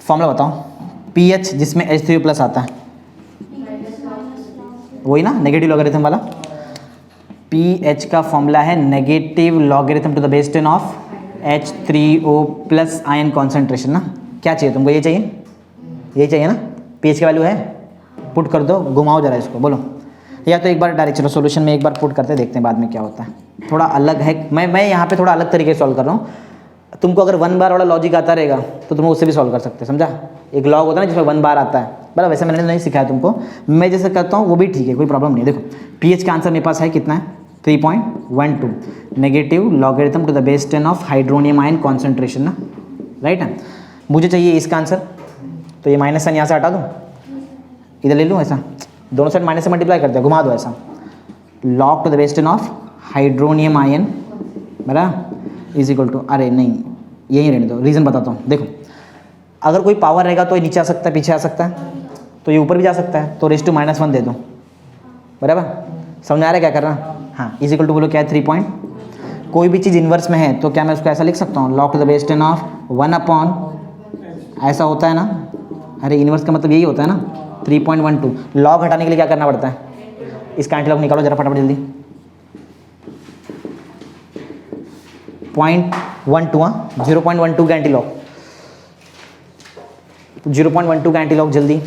S1: फॉर्मूला बताओ, पीएच जिसमें H3O+ आता है, वही ना नेगेटिव लॉगरिथम वाला। पीएच का फॉर्मूला है negative logarithm to the base 10 of H3O+ ion concentration ना। क्या चाहिए तुमको, ये चाहिए, यही चाहिए ना, पीएच की वैल्यू है, पुट कर दो, घुमाओ जरा इसको, बोलो। या तो एक बार डायरेक्ट चलो सोल्यूशन में एक बार पुट करते देखते हैं बाद में क्या होता है। थोड़ा अलग है, मैं यहाँ पे थोड़ा अलग तरीके से सॉल्व कर रहा हूँ। तुमको अगर 1 बार वाला लॉजिक आता रहेगा तो तुम उससे भी सॉल्व कर सकते हैं, समझा? एक लॉग होता है ना जिसमें 1 बार आता है, बराबर, वैसे मैंने नहीं सिखाया तुमको, मैं जैसे करता हूँ वो भी ठीक है, कोई प्रॉब्लम नहीं है। देखो पीएच का आंसर मेरे पास है कितना है, 3.12 negative logarithm to the base 10 of hydronium ion concentration ना, राइट है। मुझे चाहिए इसका आंसर, तो ये माइनस साइन यहाँ से हटा दूँ, इधर ले लूँ, ऐसा दोनों साइड माइनस से मल्टीप्लाई करते हैं, घुमा दो ऐसा, log to the base 10 of hydronium ion बराबर इज इक्वल टू, अरे नहीं यही रहने दो, रीज़न बताता हूँ। देखो अगर कोई पावर रहेगा तो ये नीचे आ सकता है, पीछे आ सकता है, तो ये ऊपर भी जा सकता है, तो रेज़ टू -1 दे दो, बराबर, समझ आ रहा है क्या करना? हाँ, इज इक्वल टू बोलो क्या है, 3 पॉइंट, कोई भी चीज़ इन्वर्स में है तो क्या मैं उसको ऐसा लिख सकता हूँ, log to the base 10 of 1/, ऐसा होता है ना, अरे इन्वर्स का मतलब यही होता है ना, 3.12। लॉग हटाने के लिए क्या करना पड़ता है, इसका एंटी लॉग निकालो जरा फटाफट जल्दी, 0.12 0.12 का एंटी लॉग, 0.12 का एंटी लॉग जल्दी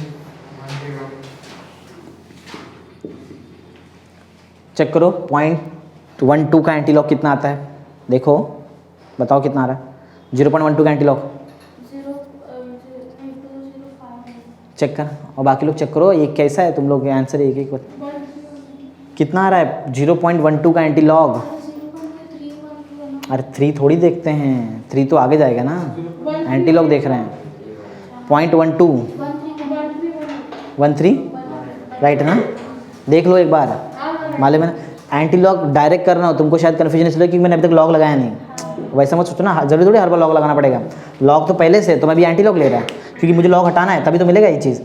S1: चेक करो, 0.12 का एंटी लॉग कितना आता है, देखो बताओ कितना आ रहा है 0.12 का एंटी लॉग, चेक कर, और बाकी लोग चेक करो, ये कैसा है तुम लोग के आंसर एक एक कितना आ रहा है 0.12 का एंटी लॉग। अरे 3 थोड़ी देखते हैं, 3 तो आगे जाएगा ना, एंटी लॉग देख रहे हैं, 0.12 13 राइट ना, देख लो एक बार, मालूम है ना। एंटी लॉग डायरेक्ट करना हो तुमको शायद कन्फ्यूजन इसलिए क्योंकि मैंने अभी तक लॉग लगाया नहीं, वैसा मत सोचो ना, जरूरी थोड़ी हर बार लॉग लगाना पड़ेगा, लॉग तो पहले से, तो मैं भी एंटी लॉग ले रहा है क्योंकि मुझे लॉग हटाना है तभी तो मिलेगा ये चीज़।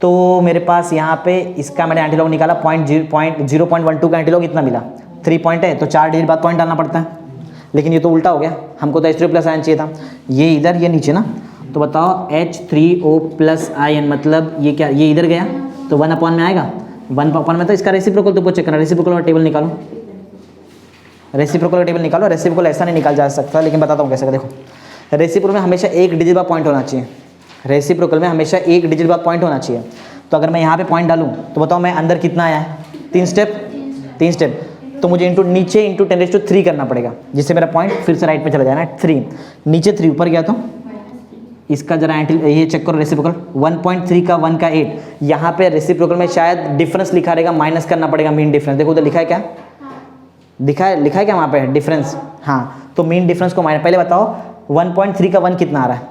S1: तो मेरे पास यहाँ पे इसका मैंने एंटी लॉग निकाला, 0.12 का एंटी लॉग इतना मिला, 3 पॉइंट है तो 4 डिजिट बाद पॉइंट डालना पड़ता है, लेकिन ये तो उल्टा हो गया, हमको तो H3O+ आयन चाहिए था, ये इधर ये नीचे ना, तो बताओ H3O+ आयन मतलब ये क्या, ये इधर गया तो 1/, में आएगा, 1/, में तो इसका रेसिप्रोकल तुमको चेक करना, रेसिप्रोकल का टेबल निकालो, रेसिप्रोकल का टेबल निकालो, रेसिप्रोकल ऐसा नहीं निकाल जा सकता, लेकिन बताता हूँ कैसे। देखो रेसिप्रोकल में हमेशा 1 डिजिट बाद पॉइंट होना चाहिए, रेसिप्रोकल में हमेशा 1 डिजिट बाद पॉइंट होना चाहिए, तो अगर मैं यहाँ पे पॉइंट डालूँ तो बताओ मैं अंदर कितना आया है, 3 स्टेप, तो मुझे नीचे इंटू 10⁻³ करना पड़ेगा, जिससे मेरा पॉइंट फिर से राइट पे चला जाना है, 3 नीचे 3 ऊपर गया तो इसका जरा ये चेक करो, रेसिप्रोकल 1.3 का 1 का 8, यहाँ पे रेसिप्रोकल में शायद डिफरेंस लिखा रहेगा, माइनस करना पड़ेगा मीन डिफरेंस, देखो उधर लिखा है क्या, लिखा है क्या वहाँ पे डिफरेंस, हाँ, तो मीन डिफरेंस को माइनस, पहले बताओ 1.3 का 1 कितना आ रहा है,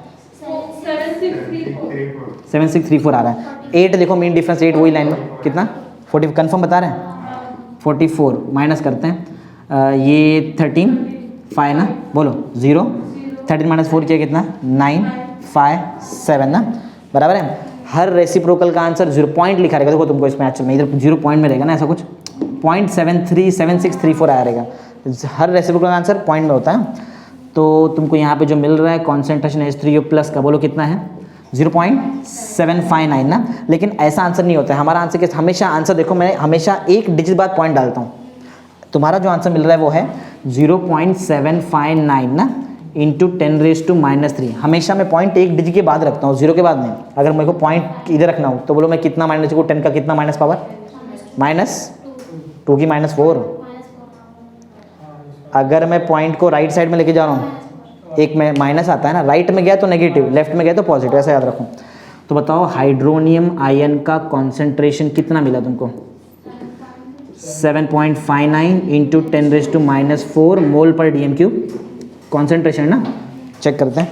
S1: 7634 आ रहा है, 8 देखो मीन डिफरेंस 8 वही लाइन में कितना 40, कन्फर्म बता रहे हैं 44, माइनस करते हैं, ये 13 5 ना, बोलो 0, 13 - 4 किया कितना 9 5 7 ना, बराबर है। हर रेसिप्रोकल का आंसर 0 पॉइंट लिखा रहेगा, देखो तुमको इसमें एक्चुअल में इधर 0 पॉइंट में रहेगा ना, ऐसा कुछ 0.737634 आया रहेगा, हर रेसिप्रोकल का आंसर पॉइंट में होता है। तो तुमको यहाँ पे जो मिल रहा है कॉन्सेंट्रेशन H3O+ का, बोलो कितना है 0.759 ना, लेकिन ऐसा आंसर नहीं होता है हमारा आंसर के, हमेशा आंसर देखो मैं हमेशा 1 डिजिट बाद पॉइंट डालता हूँ, तुम्हारा जो आंसर मिल रहा है वो है 0.759 ना इंटू 10⁻³ हमेशा मैं पॉइंट 1 डिजिट के बाद रखता हूँ, 0 के बाद नहीं। अगर मेरे को पॉइंट इधर रखना हो तो बोलो मैं कितना माइनस को 10 का कितना माइनस पावर -2 की -4। अगर मैं पॉइंट को राइट साइड में लेके जा रहा हूँ, एक में माइनस आता है ना, राइट में गया तो नेगेटिव, लेफ्ट में गया तो पॉजिटिव, ऐसा याद रखो। तो बताओ हाइड्रोनियम आयन का कॉन्सेंट्रेशन कितना मिला तुमको, 7.59 इंटू 10⁻⁻⁴ मोल पर DM³ कॉन्सेंट्रेशन है ना, चेक करते हैं।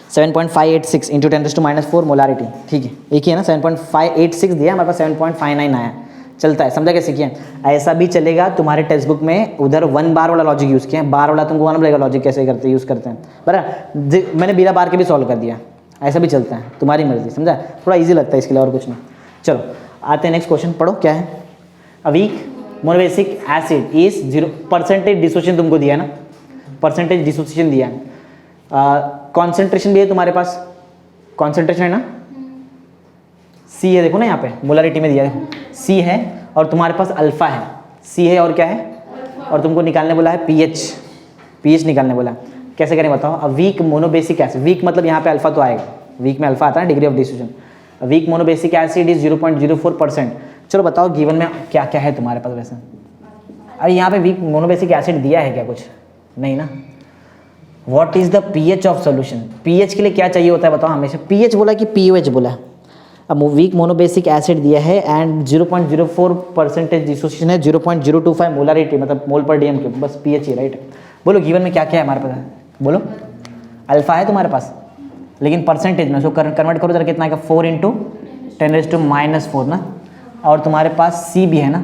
S1: 7.586 इंटू 10⁻⁴ मोलारिटी, ठीक है, एक ही है ना, 7.586 दिया, हमारे पास 7.59 आया, चलता है, समझा कैसे किया। ऐसा भी चलेगा, तुम्हारे टेक्स्ट बुक में उधर 1 बार वाला लॉजिक यूज़ किया है, बार वाला तुमको मालूम पड़ेगा लॉजिक कैसे करते यूज़ करते हैं, बराबर। मैंने बिना बार के भी सॉल्व कर दिया, ऐसा भी चलता है, तुम्हारी मर्जी, समझा, थोड़ा ईजी लगता है इसके लिए, और कुछ नहीं। चलो आते हैं नेक्स्ट क्वेश्चन, पढ़ो क्या है। A weak monobasic acid is 0% dissociation तुमको दिया है ना, परसेंटेज डिसोसिएशन दिया है, कॉन्सेंट्रेशन भी है तुम्हारे पास, कॉन्सेंट्रेशन है ना, C है, देखो ना यहाँ पे मोलारिटी में दिया है, C है, और तुम्हारे पास अल्फा है, C है और क्या है, और तुमको निकालने बोला है pH निकालने बोला है। कैसे करें बताओ। A weak monobasic acid, weak मतलब यहाँ पे अल्फा तो आएगा, वीक में अल्फा आता है, degree of dissociation. Weak monobasic acid is 0.04%। चलो बताओ गिवन में क्या क्या है तुम्हारे पास वैसे। अरे यहाँ पे वीक मोनोबेसिक एसिड दिया है क्या, कुछ नहीं ना। What is the pH of solution, pH के लिए क्या चाहिए होता है बताओ हमेशा। पीएच बोला कि पीओएच बोला। अब वीक मोनोबेसिक एसिड दिया है एंड 0.04% डिसोसिएशन है, 0.025 मोलारिटी मतलब मोल पर DM³, बस पीएच ही, राइट। बोलो गिवन में क्या क्या है हमारे पास, बोलो। अल्फा है तुम्हारे पास, लेकिन परसेंटेज में उसको कन्वर्ट करो जरा, कितना आएगा, 4 × 10⁻⁴ ना, और तुम्हारे पास C भी है ना,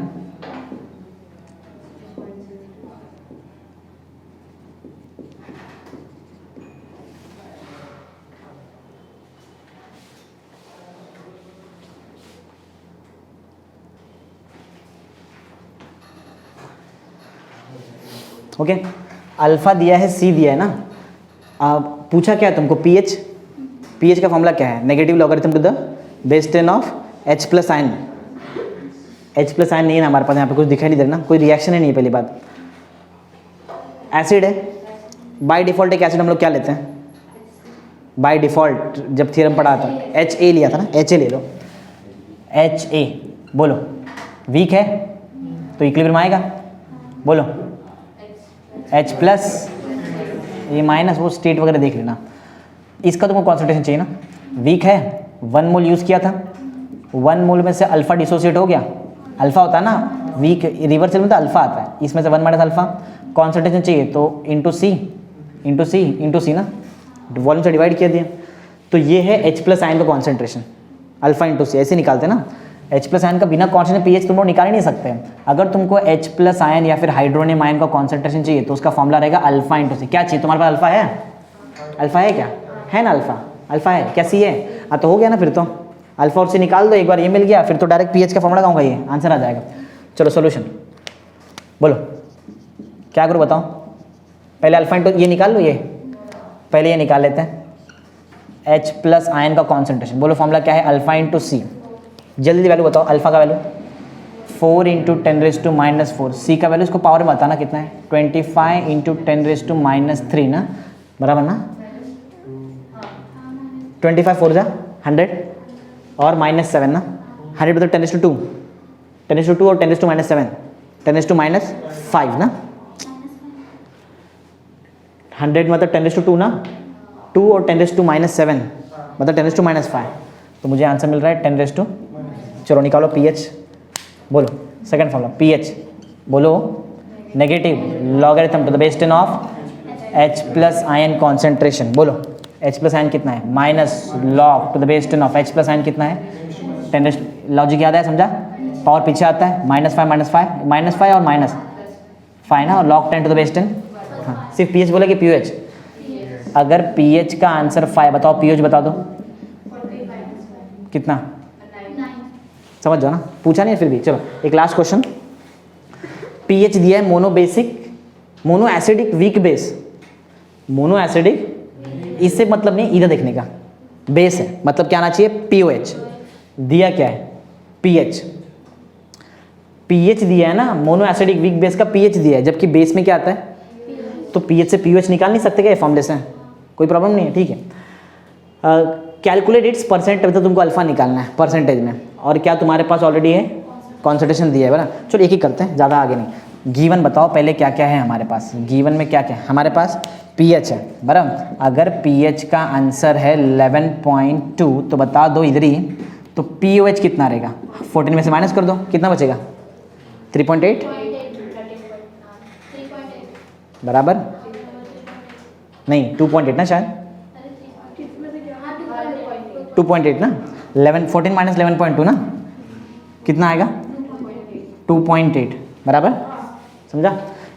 S1: ओके। अल्फा दिया है, C दिया है ना। पूछा क्या है तुमको, पीएच। पीएच का फॉर्मूला क्या है, negative logarithm to the base 10 of H+ ion. H+ ion नहीं है ना हमारे पास, यहाँ पे कुछ दिखाई नहीं दे रहा ना, कोई रिएक्शन है नहीं। पहली बात एसिड है, बाय डिफॉल्ट एक एसिड हम लोग क्या लेते हैं, बाय डिफॉल्ट जब थ्योरम पढ़ा था HA लिया था ना, HA ले लो, HA। बोलो वीक है तो इक्विलिब्रियम आएगा, बोलो H+, ये माइनस, वो स्टेट वगैरह देख लेना। इसका तुमको कॉन्सेंट्रेशन चाहिए ना, वीक है, 1 मोल यूज़ किया था, 1 मोल में से अल्फा डिसोसिएट हो गया, अल्फा होता है ना वीक रिवर्सल में तो अल्फा आता है, इसमें से 1 - अल्फा कॉन्सेंट्रेशन चाहिए तो इंटू सी ना, वॉल्यूम से डिवाइड किया दिया, तो ये है H+ आयन का कॉन्सेंट्रेशन, अल्फा इंटू सी, ऐसे निकालते ना। H+ आयन का बिना कॉन्सेंट्रेशन पीएच तुम लोग निकाल ही नहीं सकते। अगर तुमको H+ आयन या फिर हाइड्रोनियम आयन का कॉन्सेंट्रेशन चाहिए तो उसका फॉर्मूला रहेगा अल्फा इंटू सी। क्या चाहिए तुम्हारे पास, अल्फा है, अल्फा है क्या है ना, अल्फा है क्या, सी है, हाँ तो हो गया ना, फिर तो अल्फा और सी निकाल दो, एक बार ये मिल गया, फिर तो डायरेक्ट पीएच का फॉर्मूला कहूँगा, ये आंसर आ जाएगा। चलो सोल्यूशन बोलो क्या करो बताओ। पहले अल्फा इंटू ये निकाल लो, ये पहले ये निकाल लेते हैं, H+ आयन का कॉन्सेंट्रेशन। बोलो फॉर्मूला क्या है, अल्फा इंटू सी। जल्दी वैल्यू बताओ, अल्फा का वैल्यू 4 × 10⁻⁴, सी का वैल्यू इसको पावर में बताना कितना है, 25 × 10⁻³ ना, बराबर ना, 25 4 जा 100 और -7 ना, 100 मतलब 10⁻², 10⁻² और 10⁻⁻7, 10⁻⁻5 ना, 100 मतलब 10⁻² ना, 2 और 10⁻⁻7 मतलब 10⁻⁻5, तो मुझे आंसर मिल रहा है 10⁻। चलो निकालो पीएच, बोलो सेकंड फॉर्मूला पीएच, बोलो negative logarithm to the base 10 of H+ ion concentration. बोलो H+ आयन कितना है, minus log to the base 10 of H+ ion कितना है, 10। लॉजिक याद है, समझा, पावर पीछे आता है, -5 -5 और -5 ना, और लॉग 10 टू द बेस 10। हाँ सिर्फ पीएच बोला कि पीओएच। अगर पीएच का आंसर 5 बताओ, पीओएच बता दो कितना, समझ जाओ ना, पूछा नहीं फिर भी। चलो एक लास्ट क्वेश्चन, पीएच दिया है monobasic, mono acidic weak base, mono acidic, इससे मतलब नहीं, इधर देखने का, बेस है मतलब क्या आना चाहिए, पीओएच। दिया क्या है, पीएच, पीएच दिया है ना, मोनो एसिडिक वीक बेस का पीएच दिया है, जबकि बेस में क्या आता है, तो पीएच से पीओएच निकाल नहीं सकते क्या, फॉर्मूले से, कोई प्रॉब्लम नहीं है, ठीक है। कैलकुलेट इट्स परसेंट, तो तुमको अल्फा निकालना है परसेंटेज में, और क्या तुम्हारे पास ऑलरेडी है, कॉन्सेंट्रेशन दिया है बराबर। चलो एक ही करते हैं, ज़्यादा आगे नहीं। गिवन बताओ पहले क्या क्या है हमारे पास, गिवन में क्या क्या है हमारे पास, पीएच है बराबर। अगर पीएच का आंसर है 11.2 तो बता दो इधर ही, तो पीओएच कितना रहेगा, 14 में से माइनस कर दो, कितना बचेगा, 3.8 बराबर नहीं 2.8 ना शायद 2.8 ना 14 माइनस 11.2 ना कितना आएगा 2.8 बराबर समझा।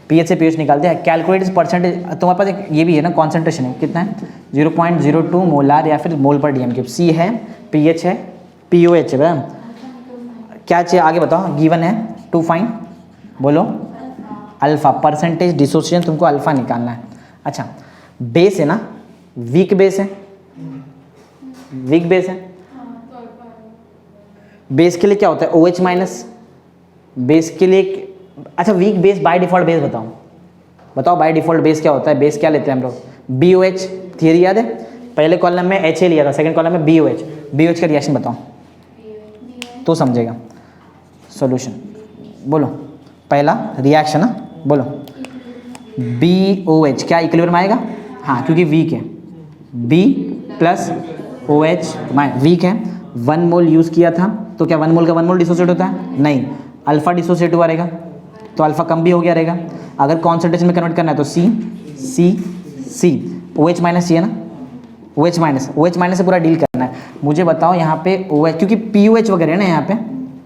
S1: पीएच से पीएच निकालते हैं। कैलकुलेट परसेंटेज तुम्हारे पास एक ये भी है ना कॉन्सेंट्रेशन है कितना है 0.02 मोलार या फिर मोल पर डीएम क्यूब। सी है पीएच है पीओएच है बराबर। क्या चाहिए आगे बताओ गिवन है टू फाइंड बोलो अल्फा परसेंटेज डिसोसिएशन तुमको अल्फा निकालना है। अच्छा बेस है ना वीक बेस है वीक बेस है बेस के लिए क्या होता है OH माइनस बेस के लिए। अच्छा weak base by default base बताओ बताओ बाय डिफॉल्ट बेस क्या होता है। बेस क्या लेते हैं हम लोग BOH थियरी याद है पहले कॉलम में HA लिया था सेकंड कॉलम में BOH का रिएक्शन बताओ तो समझेगा। सॉल्यूशन बोलो पहला रिएक्शन ना बोलो BOH क्या इक्विलिब्रियम आएगा हाँ क्योंकि वीक है B प्लस OH वीक है 1 मोल यूज़ किया था तो क्या 1 मोल का 1 मोल डिसोसिएट होता है नहीं अल्फा डिसोसिएट हुआ रहेगा तो अल्फा कम भी हो गया रहेगा। अगर कॉन्सेंट्रेशन में कन्वर्ट करना है तो C OH माइनस चाहिए ना OH माइनस से पूरा डील करना है। मुझे बताओ यहाँ पे OH क्योंकि POH वगैरह है ना यहाँ पे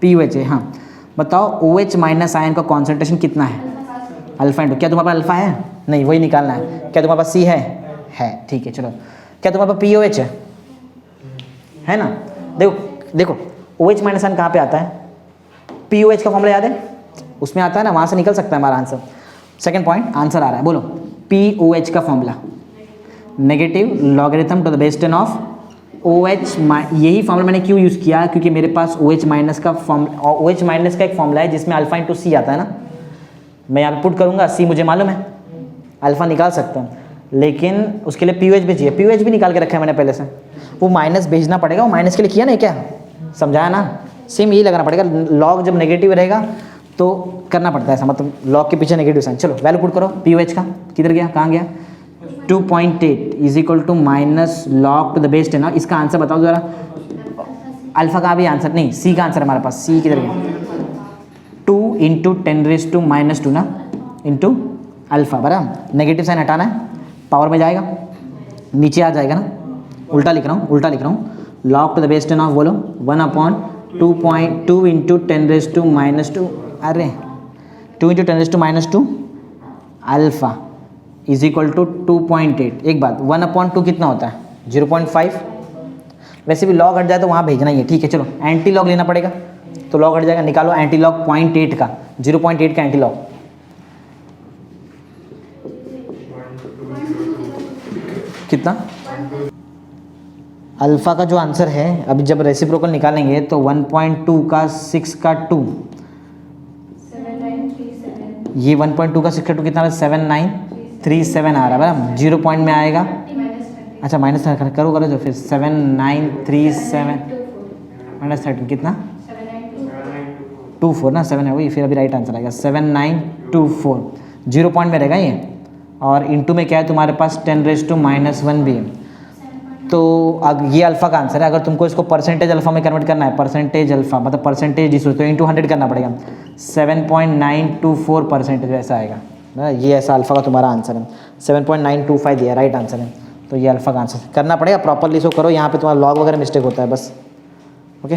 S1: POH है हाँ बताओ OH माइनस आयन का कॉन्सेंट्रेशन कितना है अल्फा इंटू क्या तुम्हारे पास अल्फा है नहीं वही निकालना है। क्या तुम्हारे पास C है ठीक है चलो। क्या तुम्हारे पास POH है ना देखो OH माइनस आयन कहाँ पे आता है POH का फॉर्मूला याद है उसमें आता है ना वहाँ से निकल सकता है हमारा आंसर। सेकंड पॉइंट आंसर आ रहा है बोलो POH का formula negative logarithm to the base 10 of OH यही फॉर्मूला मैंने क्यों यूज़ किया क्योंकि मेरे पास OH माइनस का OH माइनस का एक फॉर्मूला है जिसमें अल्फा इंटू C आता है ना मैं यहाँ पे पुट करूँगा C मुझे मालूम है अल्फा निकाल सकता हूँ लेकिन उसके लिए POH भी चाहिए POH भी निकाल के रखा है मैंने पहले से वो माइनस भेजना पड़ेगा वो माइनस के लिए किया नहीं क्या समझाया ना सेम यही लगाना पड़ेगा। लॉग जब नेगेटिव रहेगा तो करना पड़ता है ऐसा मतलब लॉग के पीछे नेगेटिव साइन। चलो वैल्यू पुट करो POH का किधर गया कहाँ गया 2.8 is equal to minus log to the base 10। इसका आंसर बताओ जरा अल्फा का भी आंसर नहीं C का आंसर हमारे पास C किधर गया 2 इंटू 10⁻⁻² ना इंटू अल्फा बराबर नेगेटिव साइन हटाना है पावर में जाएगा नीचे आ जाएगा ना उल्टा लिख रहा हूँ log to the base 10 of बोलो 1/2.2 इंटू 10⁻⁻² अरे 2 into 10⁻⁻² alpha is equal to 2.8। एक बात 1/2 कितना होता है 0.5 वैसे भी लॉग हट जाए तो वहाँ भेजना ही है ठीक है। चलो एंटी लॉग लेना पड़ेगा तो लॉग हट जाएगा निकालो एंटी लॉग 0.8 का 0.8 का एंटी लॉग कितना अल्फा का जो आंसर है अभी जब रेसिप्रोकल निकालेंगे तो 1.2 का 6 का 2 ये 1.2 का 6 का 2 कितना है 7937 आ रहा है बराबर 0 पॉइंट में आएगा। अच्छा माइनस करो जो फिर 7937 माइनस 13 कितना 24 ना 7 है वही फिर अभी राइट आंसर आएगा 7924 0 पॉइंट में रहेगा ये और इंटू में क्या है तुम्हारे पास 10⁻⁻1 भी है तो ये अल्फा का आंसर है। अगर तुमको इसको परसेंटेज अल्फा में कन्वर्ट करना है परसेंटेज अल्फा मतलब परसेंटेज डिसोसिएशन तो इंटू 100 करना पड़ेगा 7.924% ऐसा आएगा ये ऐसा अल्फा का तुम्हारा आंसर है 7.925 दिया राइट आंसर है तो ये अल्फा का आंसर करना पड़ेगा प्रॉपरली इसको करो यहाँ पे तुम्हारा लॉग वगैरह मिस्टेक होता है बस ओके।